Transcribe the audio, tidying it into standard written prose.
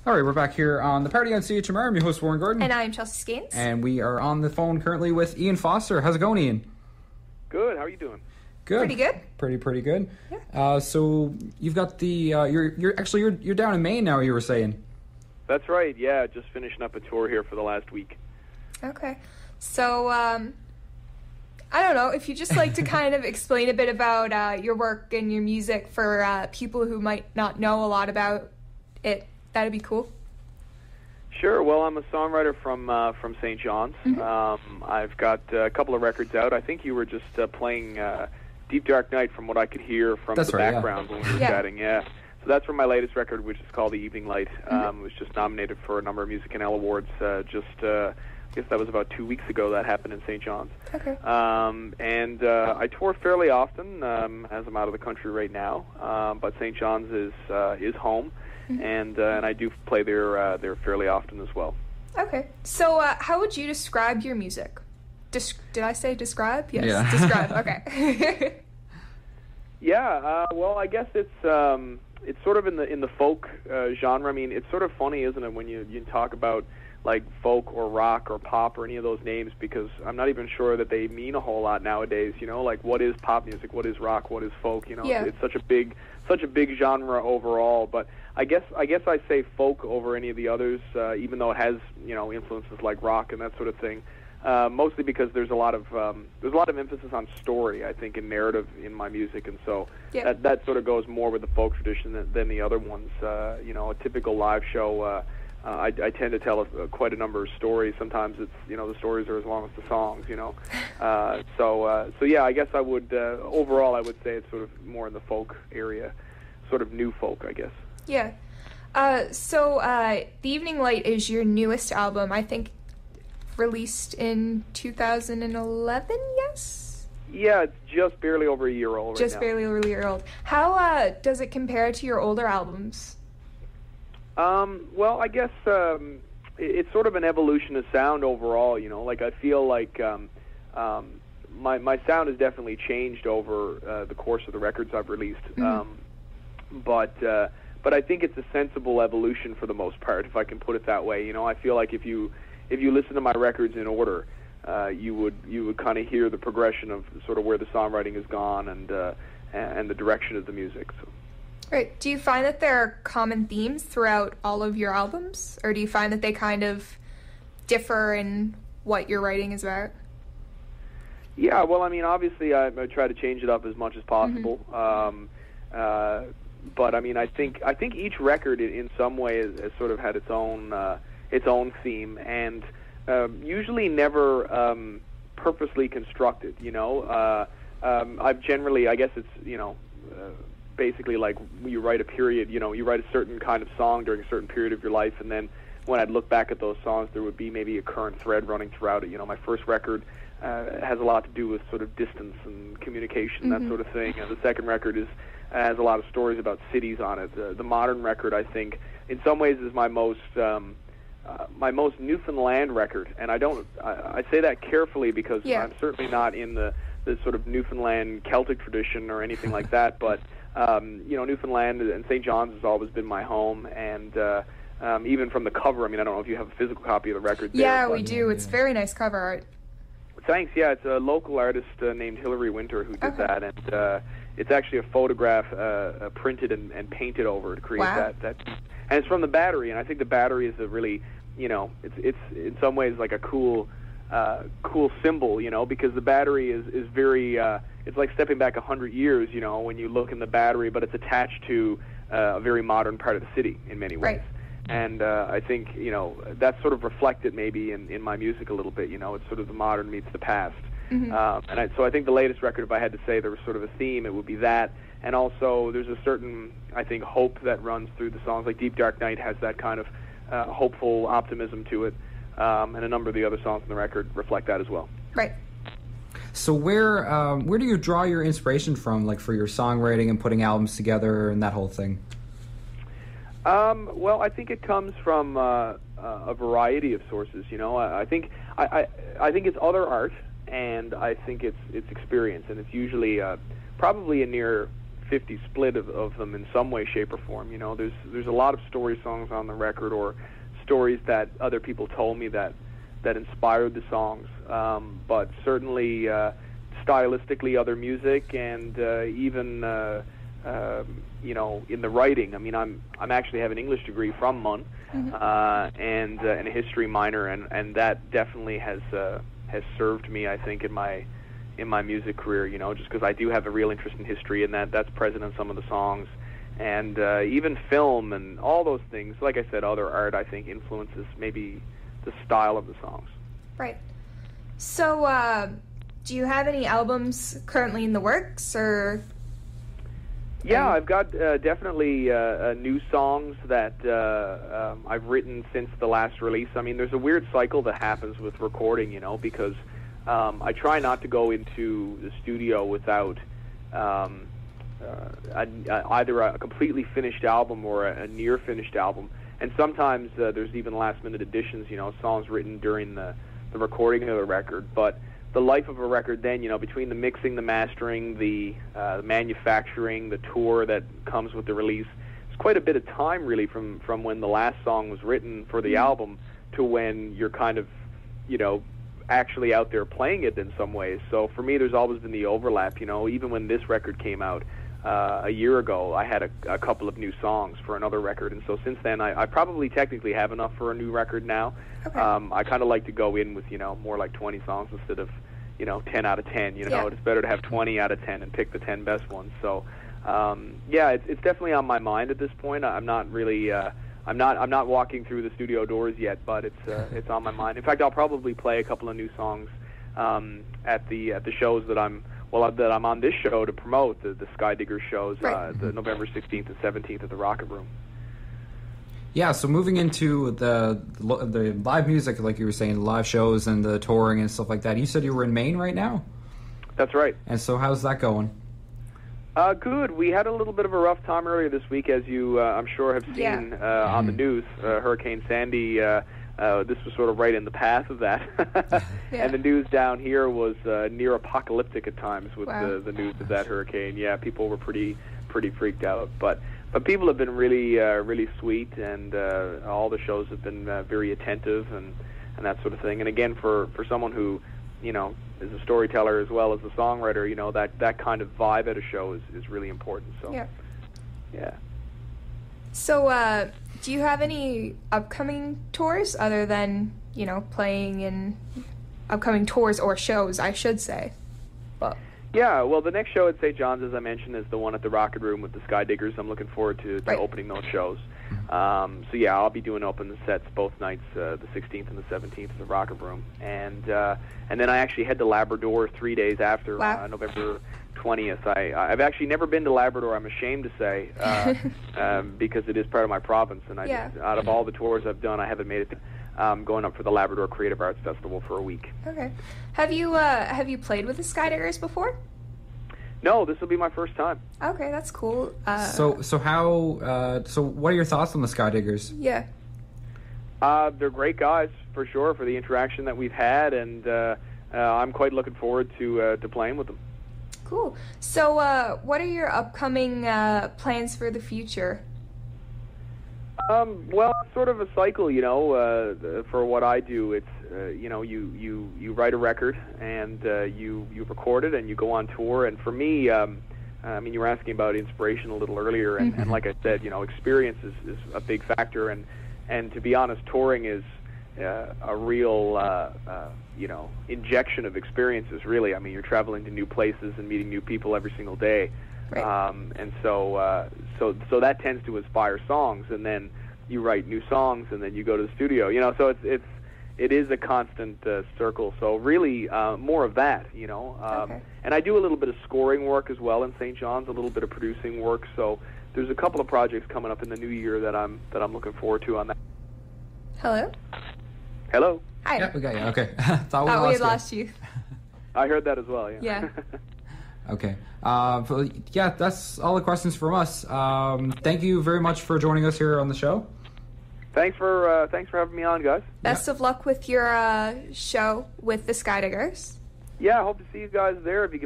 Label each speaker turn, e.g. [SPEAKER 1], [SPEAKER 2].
[SPEAKER 1] All right, we're back here on The Party on CHMR. I'm your host, Warren Gordon.
[SPEAKER 2] And I'm Chelsea Skeins.
[SPEAKER 1] And we are on the phone currently with Ian Foster. How's it going, Ian?
[SPEAKER 3] Good. How are you doing?
[SPEAKER 1] Good.
[SPEAKER 2] Pretty good.
[SPEAKER 1] Pretty good.
[SPEAKER 2] Yeah.
[SPEAKER 1] So you've got the you're down in Maine now. You were saying.
[SPEAKER 3] That's right. Yeah, just finishing up a tour here for the last week.
[SPEAKER 2] Okay. So I don't know if you just like to kind of explain a bit about your work and your music for people who might not know a lot about it. That'd be cool.
[SPEAKER 3] Sure. Well, I'm a songwriter from St. John's.
[SPEAKER 2] Mm-hmm.
[SPEAKER 3] I've got a couple of records out. I think you were just playing Deep Dark Night from what I could hear from
[SPEAKER 1] That's
[SPEAKER 3] the
[SPEAKER 1] right,
[SPEAKER 3] background when we were chatting. Yeah. So that's from my latest record, which is called The Evening Light. It was just nominated for a number of Music NL awards. I guess that was about 2 weeks ago. That happened in St. John's.
[SPEAKER 2] Okay.
[SPEAKER 3] And I tour fairly often, as I'm out of the country right now. But St. John's is home. And I do play there fairly often as well.
[SPEAKER 2] Okay. So how would you describe your music? Did I say describe? Yes.
[SPEAKER 1] Yeah.
[SPEAKER 2] Describe. Okay.
[SPEAKER 3] Yeah. Well, I guess it's sort of in the folk genre. I mean, it's sort of funny, isn't it, when you talk about like folk or rock or pop or any of those names, because I'm not even sure that they mean a whole lot nowadays. You know, like what is pop music? What is rock? What is folk? You know, it's such a big genre overall. But I guess I say folk over any of the others, even though it has influences like rock and that sort of thing. Mostly because there's a lot of emphasis on story, I think, and narrative in my music, and so that sort of goes more with the folk tradition than the other ones. A typical live show. I tend to tell quite a number of stories. Sometimes it's the stories are as long as the songs. So yeah, I guess I would overall I would say it's sort of more in the folk area, sort of new folk, I guess.
[SPEAKER 2] Yeah. So The Evening Light is your newest album, I think, released in 2011, yes?
[SPEAKER 3] Yeah, it's just barely over a year old right now.
[SPEAKER 2] Barely over a year old. How does it compare to your older albums?
[SPEAKER 3] Well, I guess it's sort of an evolution of sound overall, Like, I feel like my sound has definitely changed over the course of the records I've released. But I think it's a sensible evolution for the most part, if I can put it that way. I feel like if you listen to my records in order, you would kind of hear the progression of sort of where the songwriting has gone and the direction of the music. So.
[SPEAKER 2] Right. Do you find that there are common themes throughout all of your albums, or do you find that they kind of differ in what your writing is about?
[SPEAKER 3] Yeah. Well, I mean, obviously, I try to change it up as much as possible. But I mean, I think each record in some way has sort of had its own theme, and usually never purposely constructed. I've generally, I guess it's basically like you write a period. You write a certain kind of song during a certain period of your life, and then when I'd look back at those songs, there would be maybe a current thread running throughout it. My first record has a lot to do with sort of distance and communication, that sort of thing. And the second record has a lot of stories about cities on it. The modern record, I think, in some ways is my most Newfoundland record, and I say that carefully because I'm certainly not in the sort of Newfoundland Celtic tradition or anything like that, but Newfoundland and St. John's has always been my home, and even from the cover, I mean, I don't know if you have a physical copy of the record there.
[SPEAKER 2] Yeah, we do. It's very nice cover art.
[SPEAKER 3] Thanks. Yeah, it's a local artist named Hilary Winter who did that, and it's actually a photograph printed and painted over to create that. And it's from the Battery, and I think the Battery is a really, it's in some ways like a cool symbol, because the Battery is very, it's like stepping back 100 years, when you look in the Battery, but it's attached to a very modern part of the city in many ways.
[SPEAKER 2] Right.
[SPEAKER 3] And I think, that's sort of reflected maybe in my music a little bit, it's sort of the modern meets the past. So I think the latest record, if I had to say there was sort of a theme, it would be that. And also there's a certain, I think, hope that runs through the songs. Like Deep Dark Night has that kind of hopeful optimism to it. And a number of the other songs on the record reflect that as well.
[SPEAKER 2] Right.
[SPEAKER 1] So where do you draw your inspiration from, like for your songwriting and putting albums together and that whole thing?
[SPEAKER 3] Well, I think it comes from a variety of sources. I think it's other art, and I think it's experience, and it's usually probably a near 50-50 split of them in some way, shape, or form. You know, there's a lot of story songs on the record, or stories that other people told me that inspired the songs. But certainly, stylistically, other music, and even you know, in the writing. I mean, I'm actually have an English degree from Maine, and a history minor, and that definitely has served me, I think, in my music career. You know, just because I do have a real interest in history, and that's present in some of the songs, and even film and all those things. Like I said, other art, I think, influences maybe the style of the songs.
[SPEAKER 2] Right. So, do you have any albums currently in the works, or?
[SPEAKER 3] Yeah, I've got definitely new songs that I've written since the last release. I mean, there's a weird cycle that happens with recording, you know, because I try not to go into the studio without either a completely finished album or a near finished album. And sometimes there's even last-minute additions, you know, songs written during the recording of the record. But the life of a record then, you know, between the mixing, the mastering, the manufacturing, the tour that comes with the release, it's quite a bit of time, really, from when the last song was written for the album to when you're kind of, you know, actually out there playing it in some ways. So for me, there's always been the overlap, you know. Even when this record came out a year ago, I had a couple of new songs for another record, and so since then, I probably technically have enough for a new record now. Okay. I kind of like to go in with, you know, more like 20 songs instead of, you know, 10 out of 10. You know, It's better to have 20 out of 10 and pick the 10 best ones. So, yeah, it's definitely on my mind at this point. I'm not really, I'm not walking through the studio doors yet, but it's on my mind. In fact, I'll probably play a couple of new songs at the shows that I'm on this show to promote, the Sky Digger shows, the November 16th and 17th at the Rocket Room.
[SPEAKER 1] Yeah, so moving into the live music, like you were saying, the live shows and the touring and stuff like that. You said you were in Maine right now?
[SPEAKER 3] That's right.
[SPEAKER 1] And so how's that going?
[SPEAKER 3] Good. We had a little bit of a rough time earlier this week, as you, I'm sure, have seen on the news. Hurricane Sandy, this was sort of right in the path of that. And the news down here was near apocalyptic at times with the news of that hurricane. Yeah, people were pretty freaked out. But people have been really sweet, and all the shows have been very attentive and that sort of thing. And again, for someone who, you know, is a storyteller as well as a songwriter, you know, that kind of vibe at a show is really important. So, yeah.
[SPEAKER 2] So, do you have any upcoming tours other than, you know, playing in upcoming tours or shows, I should say? Well,
[SPEAKER 3] yeah, well, the next show at St. John's, as I mentioned, is the one at the Rocket Room with the Sky Diggers. I'm looking forward to opening those shows. So, yeah, I'll be doing open sets both nights, the 16th and the 17th at the Rocket Room. And then I actually head to Labrador 3 days after, November 20th. I've actually never been to Labrador, I'm ashamed to say, because it is part of my province. And out of all the tours I've done, I haven't made it going up for the Labrador Creative Arts Festival for a week.
[SPEAKER 2] Okay. Have you played with the Sky Diggers before?
[SPEAKER 3] No, this will be my first time.
[SPEAKER 2] Okay, that's cool.
[SPEAKER 1] So what are your thoughts on the Sky Diggers?
[SPEAKER 2] Yeah.
[SPEAKER 3] They're great guys, for sure, for the interaction that we've had, and I'm quite looking forward to playing with them.
[SPEAKER 2] Cool. So what are your upcoming plans for the future?
[SPEAKER 3] Well, it's sort of a cycle, you know, for what I do. It's, you know, you write a record and you record it and you go on tour. And for me, I mean, you were asking about inspiration a little earlier, and like I said, you know, experience is a big factor. And to be honest, touring is a real, you know, injection of experiences, really. I mean, you're traveling to new places and meeting new people every single day. Right. And so that tends to inspire songs, and then you write new songs, and then you go to the studio. You know, so it is a constant circle. So really, more of that. You know, and I do a little bit of scoring work as well in St. John's, a little bit of producing work. So there's a couple of projects coming up in the new year that I'm looking forward to on that.
[SPEAKER 2] Hello.
[SPEAKER 3] Hello.
[SPEAKER 2] Hi.
[SPEAKER 1] Yeah, we got you. Okay.
[SPEAKER 2] Thought we had lost you.
[SPEAKER 3] I heard that as well. Yeah.
[SPEAKER 2] Yeah.
[SPEAKER 1] Okay. Yeah, that's all the questions from us. Thank you very much for joining us here on the show.
[SPEAKER 3] Thanks for having me on, guys.
[SPEAKER 2] Best of luck with your show with the Sky Diggers.
[SPEAKER 3] Yeah, I hope to see you guys there if you can.